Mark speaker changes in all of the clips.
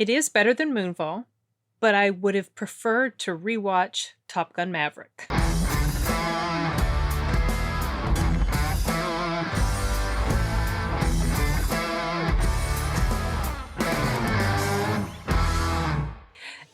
Speaker 1: It is better than Moonfall, but I would have preferred to rewatch Top Gun Maverick.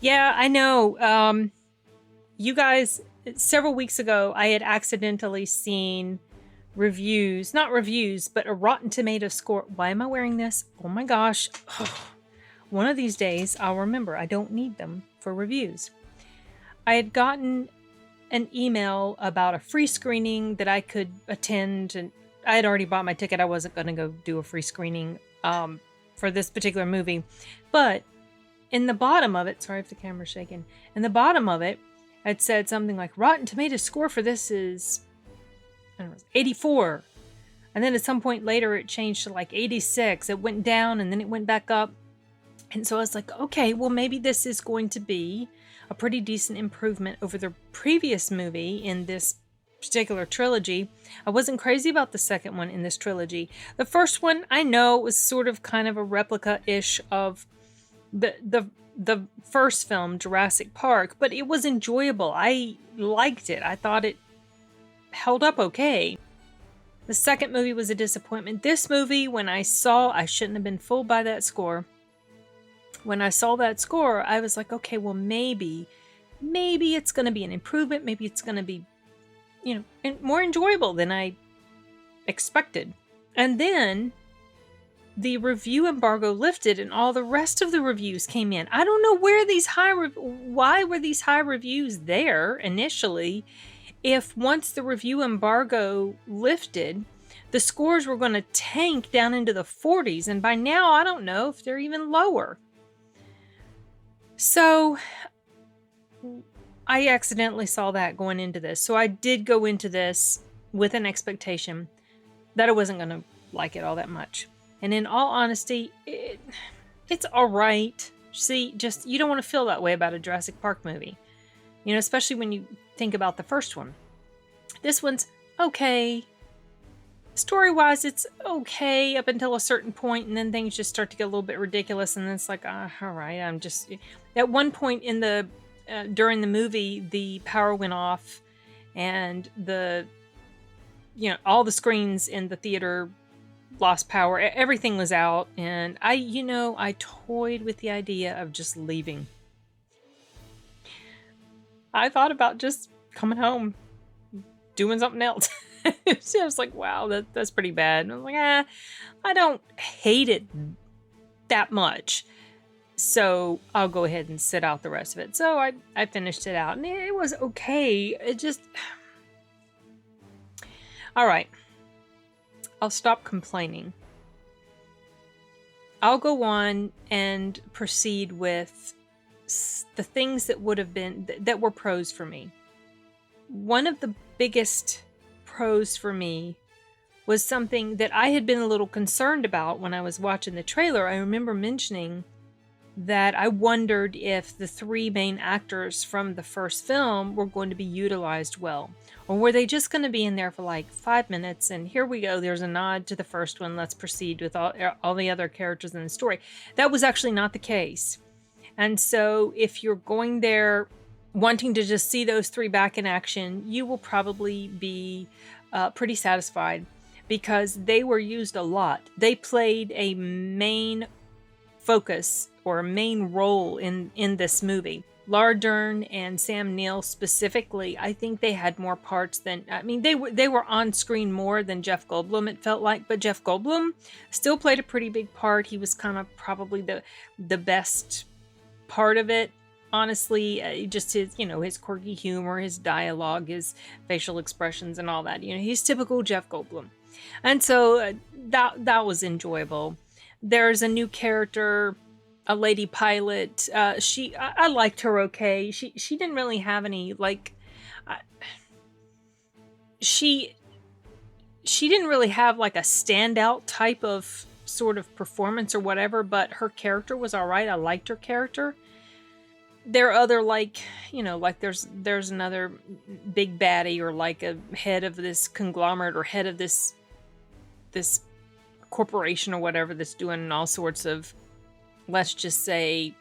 Speaker 1: Yeah, I know. You guys, several weeks ago, I had accidentally seen reviews, not reviews, but a Rotten Tomato score. Why am I wearing this? Oh my gosh. One of these days, I'll remember. I don't need them for reviews. I had gotten an email about a free screening that I could attend, and I had already bought my ticket. I wasn't going to go do a free screening for this particular movie. But in the bottom of it, sorry if the camera's shaking, in the bottom of it, it said something like Rotten Tomatoes score for this is, I don't know, 84. And then at some point later, it changed to like 86. It went down and then it went back up. And so I was like, okay, well, maybe this is going to be a pretty decent improvement over the previous movie in this particular trilogy. I wasn't crazy about the second one in this trilogy. The first one, I know, was sort of kind of a replica-ish of the first film, Jurassic Park, but it was enjoyable. I liked it. I thought it held up okay. The second movie was a disappointment. This movie, when I shouldn't have been fooled by that score. When I saw that score, I was like, okay, well, maybe it's going to be an improvement. Maybe it's going to be, more enjoyable than I expected. And then the review embargo lifted and all the rest of the reviews came in. I don't know where why were these high reviews there initially if once the review embargo lifted, the scores were going to tank down into the 40s. And by now, I don't know if they're even lower. So I accidentally saw that going into this. So I did go into this with an expectation that I wasn't going to like it all that much. And in all honesty, it's all right. See, just you don't want to feel that way about a Jurassic Park movie. Especially when you think about the first one. This one's okay. Story-wise, it's okay up until a certain point, and then things just start to get a little bit ridiculous, and then it's like, all right, I'm just... At one point in the during the movie, the power went off, and all the screens in the theater lost power. Everything was out, and I toyed with the idea of just leaving. I thought about just coming home, doing something else. So I was like, wow, that's pretty bad. And I was like, I don't hate it that much. So I'll go ahead and sit out the rest of it. So I finished it out and it was okay. It just... All right. I'll stop complaining. I'll go on and proceed with the things that that were pros for me. One of the biggest pros for me was something that I had been a little concerned about when I was watching the trailer. I remember mentioning that I wondered if the three main actors from the first film were going to be utilized well. Or were they just going to be in there for like 5 minutes and here we go, there's a nod to the first one, let's proceed with all the other characters in the story. That was actually not the case. And so if you're going there wanting to just see those three back in action, you will probably be pretty satisfied because they were used a lot. They played a main focus or a main role in this movie. Laura Dern and Sam Neill specifically, I think they had more parts than, they were on screen more than Jeff Goldblum, it felt like, but Jeff Goldblum still played a pretty big part. He was kind of probably the best part of it. Honestly, just his quirky humor, his dialogue, his facial expressions and all that. He's typical Jeff Goldblum. And so that was enjoyable. There's a new character, a lady pilot. I liked her okay. She didn't really have any, she didn't really have like a standout type of sort of performance or whatever, but her character was all right. I liked her character. There are other there's another big baddie or like a head of this conglomerate or head of this corporation or whatever that's doing all sorts of let's just say,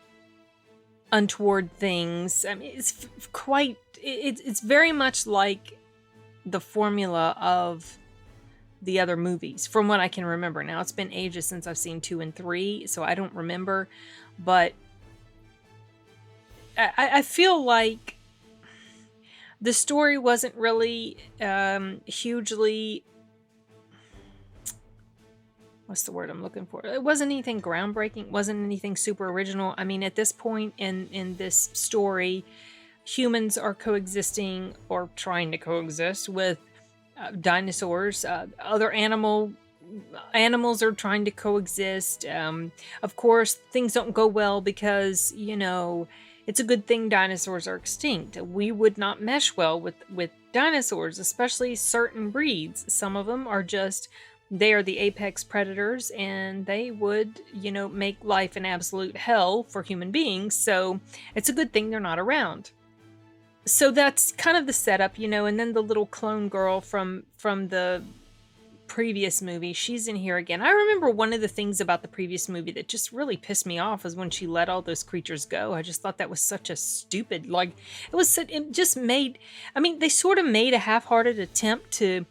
Speaker 1: untoward things. I mean, it's quite, it's very much like the formula of the other movies, from what I can remember. Now, it's been ages since I've seen 2 and 3, so I don't remember, but I feel like the story wasn't really hugely, what's the word I'm looking for? It wasn't anything groundbreaking, wasn't anything super original. I mean, at this point in this story, humans are coexisting or trying to coexist with dinosaurs. Other animals are trying to coexist. Of course, things don't go well because, you know, it's a good thing dinosaurs are extinct. We would not mesh well with dinosaurs, especially certain breeds. Some of them are just, they are the apex predators, and they would, you know, make life an absolute hell for human beings. So it's a good thing they're not around. So that's kind of the setup, you know, and then the little clone girl from the previous movie, she's in here again. I remember one of the things about the previous movie that just really pissed me off was when she let all those creatures go. I just thought that was such a stupid, like, it just made, I mean, they sort of made a half-hearted attempt to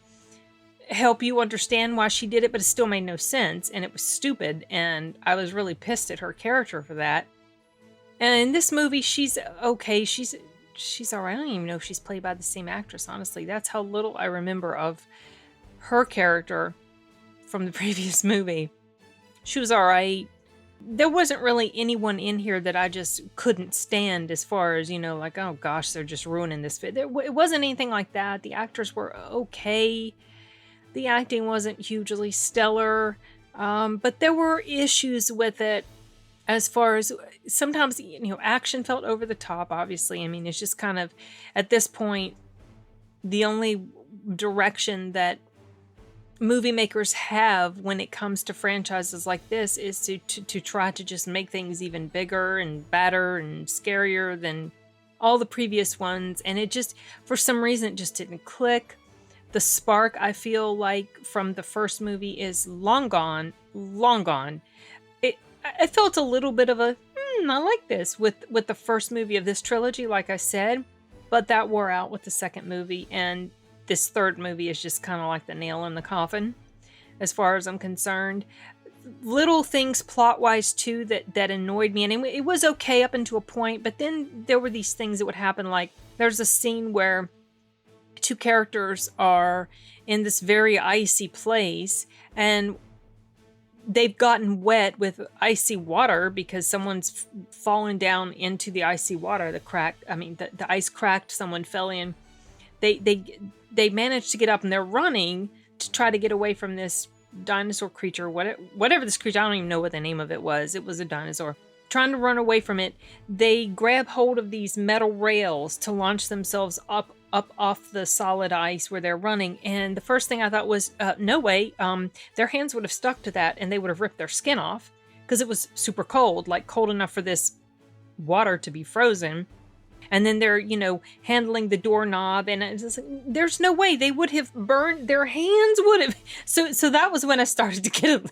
Speaker 1: help you understand why she did it, but it still made no sense, and it was stupid, and I was really pissed at her character for that. And in this movie, she's okay, she's all right. I don't even know if she's played by the same actress, honestly. That's how little I remember of her character from the previous movie. She was all right. There wasn't really anyone in here that I just couldn't stand, as far as, you know, like, oh gosh, they're just ruining this fit. It wasn't anything like that. The actors were okay. The acting wasn't hugely stellar, but there were issues with it. As far as sometimes, you know, action felt over the top, obviously. I mean, it's just kind of, at this point, the only direction that movie makers have when it comes to franchises like this is to try to just make things even bigger and badder and scarier than all the previous ones. And it just, for some reason, it just didn't click. The spark, I feel like, from the first movie is long gone, long gone. I felt a little bit of a, I like this with the first movie of this trilogy, like I said, but that wore out with the second movie, and this third movie is just kind of like the nail in the coffin, as far as I'm concerned. Little things plot-wise, too, that annoyed me, and it was okay up until a point, but then there were these things that would happen, like there's a scene where two characters are in this very icy place, and they've gotten wet with icy water because someone's fallen down into the icy water. The ice cracked, someone fell in. They managed to get up, and they're running to try to get away from this dinosaur creature, whatever this creature, I don't even know what the name of it was. It was a dinosaur. Trying to run away from it, they grab hold of these metal rails to launch themselves up off the solid ice where they're running. And the first thing I thought was, no way, their hands would have stuck to that and they would have ripped their skin off, because it was super cold, like cold enough for this water to be frozen. And then they're, you know, handling the doorknob, and it's just, there's no way they would have burned, their hands would have. So that was when I started to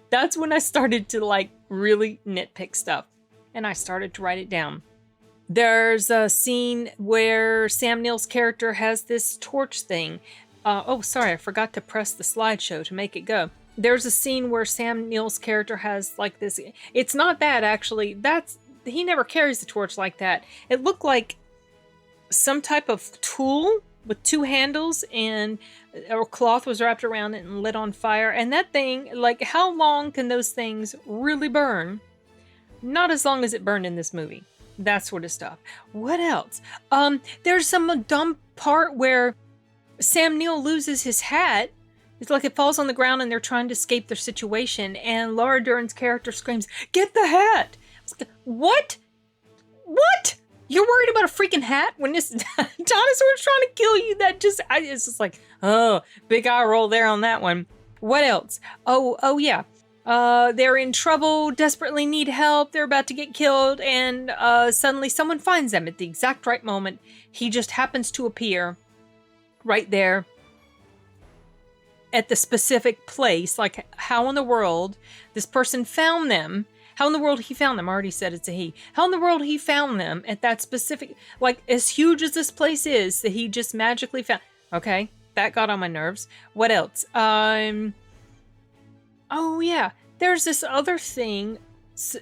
Speaker 1: that's when I started to, like, really nitpick stuff, and I started to write it down. There's a scene where Sam Neill's character has this torch thing. Oh, sorry, I forgot to press the slideshow to make it go. There's a scene where Sam Neill's character has, like, this. It's not that, actually. He never carries the torch like that. It looked like some type of tool with two handles, and a cloth was wrapped around it and lit on fire. And that thing, like, how long can those things really burn? Not as long as it burned in this movie. That sort of stuff. What else? There's some dumb part where Sam Neill loses his hat. It's like it falls on the ground and they're trying to escape their situation, and Laura Dern's character screams, "Get the hat!" What? What? You're worried about a freaking hat when this dinosaur's trying to kill you? It's just like, oh, big eye roll there on that one. What else? Oh yeah. They're in trouble, desperately need help, they're about to get killed, and suddenly someone finds them at the exact right moment. He just happens to appear right there at the specific place. Like, how in the world this person found them, How in the world he found them? I already said it's a he. How in the world he found them at that specific, like, as huge as this place is, that he just magically found. Okay, that got on my nerves. What else? Oh yeah, there's this other thing,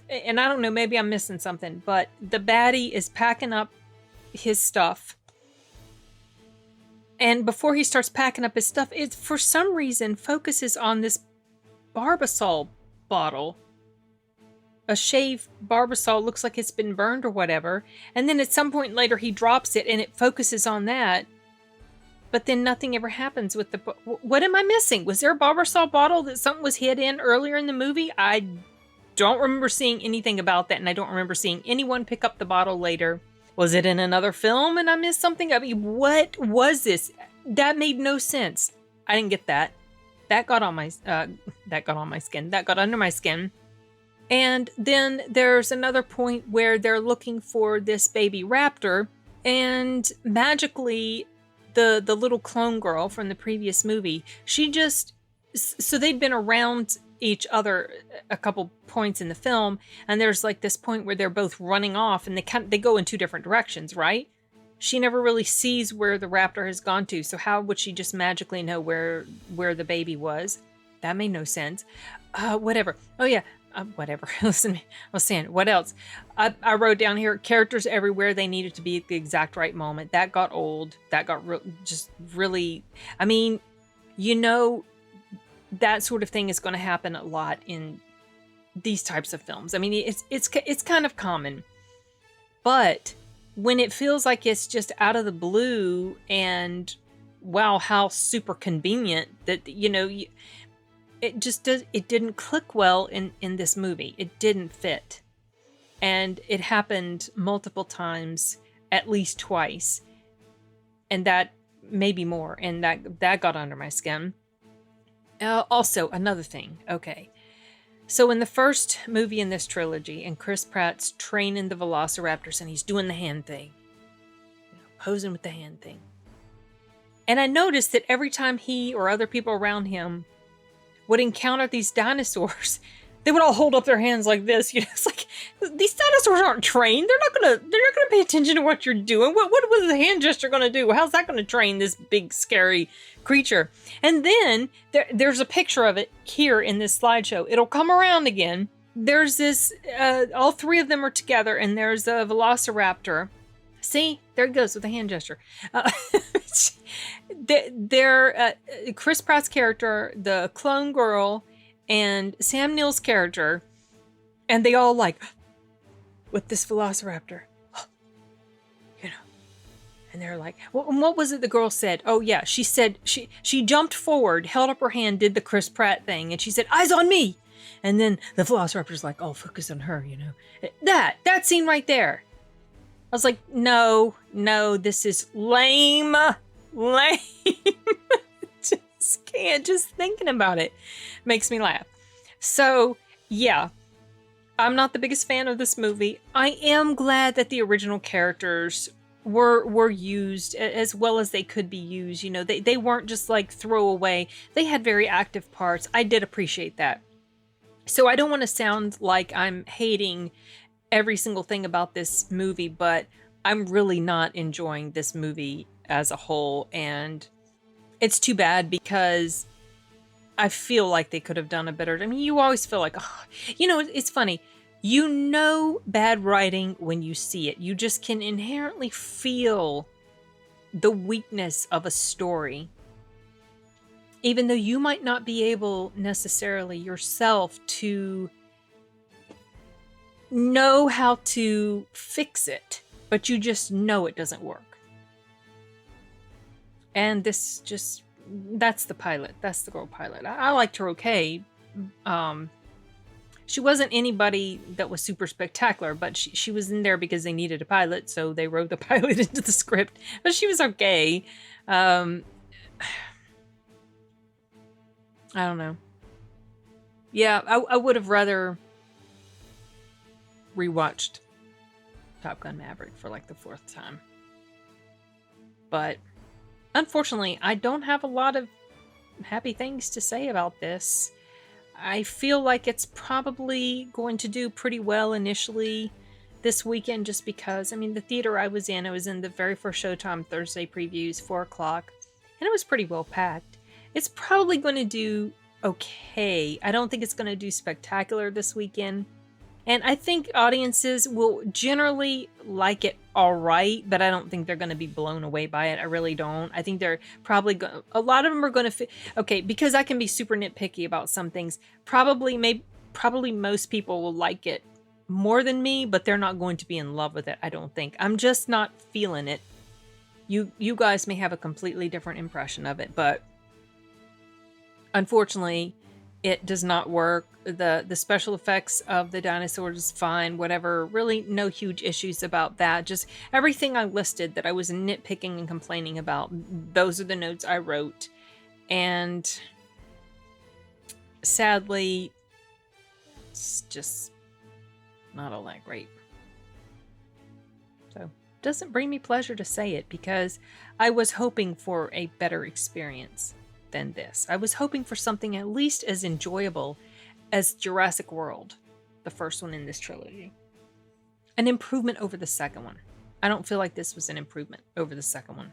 Speaker 1: and I don't know, maybe I'm missing something, but the baddie is packing up his stuff. And before he starts packing up his stuff, it for some reason focuses on this Barbasol bottle. A shaved Barbasol, looks like it's been burned or whatever. And then at some point later he drops it and it focuses on that. But then nothing ever happens with the... What am I missing? Was there a Barbasol bottle that something was hid in earlier in the movie? I don't remember seeing anything about that, and I don't remember seeing anyone pick up the bottle later. Was it in another film and I missed something? I mean, what was this? That made no sense. I didn't get that. That got on my skin. That got under my skin. And then there's another point where they're looking for this baby raptor, and magically the little clone girl from the previous movie, she just... So they'd been around each other a couple points in the film, and there's like this point where they're both running off, and they go in two different directions, right? She never really sees where the raptor has gone to, so how would she just magically know where the baby was? That made no sense. Whatever. Oh yeah, whatever. Listen, I was saying, what else? I wrote down here, characters everywhere, they needed to be at the exact right moment. That got old. That got just really... I mean, you know, that sort of thing is going to happen a lot in these types of films. I mean, it's kind of common. But when it feels like it's just out of the blue, and wow, how super convenient that, you know, it didn't click well in this movie. It didn't fit. And it happened multiple times, at least twice. And that, maybe more, and that got under my skin. Also, another thing, okay. So in the first movie in this trilogy, and Chris Pratt's training the velociraptors, and he's doing the hand thing. You know, posing with the hand thing. And I noticed that every time he or other people around him would encounter these dinosaurs, they would all hold up their hands like this. You know, it's like, these dinosaurs aren't trained. They're not gonna pay attention to what you're doing. What was the hand gesture gonna do? How's that gonna train this big scary creature? And then there's a picture of it here in this slideshow. It'll come around again. There's this, all three of them are together, and there's a velociraptor. See, there it goes with the hand gesture. Chris Pratt's character, the clone girl, and Sam Neill's character, and they all like, with this velociraptor, you know, and they're like, what was it the girl said? Oh yeah, she said, she jumped forward, held up her hand, did the Chris Pratt thing, and she said, eyes on me. And then the velociraptor's like, oh, focus on her, you know. That scene right there. I was like, no, this is lame. Just can't. Just thinking about it makes me laugh. So, yeah, I'm not the biggest fan of this movie. I am glad that the original characters were used as well as they could be used. You know, they weren't just like throwaway. They had very active parts. I did appreciate that. So I don't want to sound like I'm hating every single thing about this movie, but I'm really not enjoying this movie as a whole, and it's too bad because I feel like they could have done a better... I mean, you always feel like, oh, you know, it's funny. You know bad writing when you see it. You just can inherently feel the weakness of a story, even though you might not be able necessarily yourself to know how to fix it, but you just know it doesn't work. And this just, that's the pilot. That's the girl pilot. I liked her okay. She wasn't anybody that was super spectacular, but she was in there because they needed a pilot, so they wrote the pilot into the script. But she was okay. I don't know. Yeah, I would have rather rewatched Top Gun Maverick for like the 4th time. But unfortunately, I don't have a lot of happy things to say about this. I feel like it's probably going to do pretty well initially this weekend, just because, I mean, the theater I was in the very first Showtime Thursday previews, 4 o'clock, and it was pretty well packed. It's probably going to do okay. I don't think it's going to do spectacular this weekend. And I think audiences will generally like it all right, but I don't think they're going to be blown away by it. I really don't. I think they're probably a lot of them are going to okay, because I can be super nitpicky about some things. Probably most people will like it more than me, but they're not going to be in love with it, I don't think. I'm just not feeling it. You guys may have a completely different impression of it, but unfortunately, it does not work. The special effects of the dinosaurs is fine, whatever. Really no huge issues about that. Just everything I listed that I was nitpicking and complaining about, those are the notes I wrote. And sadly, it's just not all that great. So, it doesn't bring me pleasure to say it, because I was hoping for a better experience than this. I was hoping for something at least as enjoyable as Jurassic World, the first one in this trilogy. An improvement over the second one. I don't feel like this was an improvement over the second one.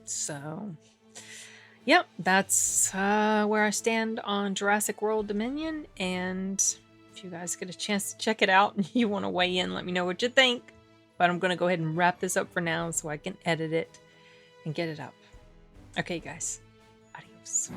Speaker 1: So, yep, that's where I stand on Jurassic World Dominion. And if you guys get a chance to check it out and you want to weigh in, let me know what you think. But I'm going to go ahead and wrap this up for now so I can edit it and get it up. Okay, guys. Adios.